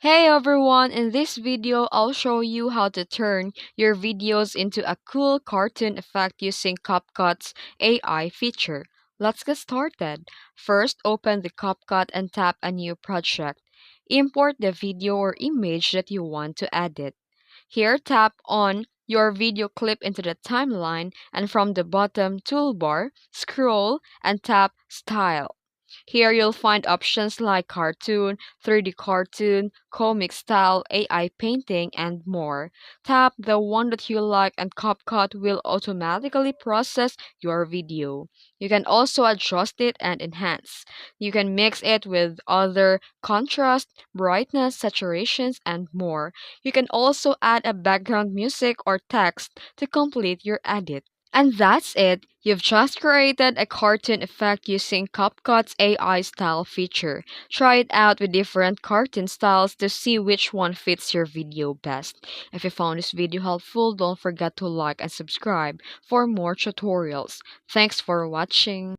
Hey everyone, in this video I'll show you how to turn your videos into a cool cartoon effect using CapCut's AI feature. Let's get started. First, open the CapCut and tap a new project. Import the video or image that you want to edit. Here, tap on your video clip into the timeline and from the bottom toolbar, scroll and tap Style. Here you'll find options like cartoon, 3D cartoon, comic style, AI painting, and more. Tap the one that you like and CapCut will automatically process your video. You can also adjust it and enhance. You can mix it with other contrast, brightness, saturations, and more. You can also add a background music or text to complete your edit. And that's it. You've just created a cartoon effect using CapCut's AI style feature. Try it out with different cartoon styles to see which one fits your video best. If you found this video helpful, don't forget to like and subscribe for more tutorials. Thanks for watching.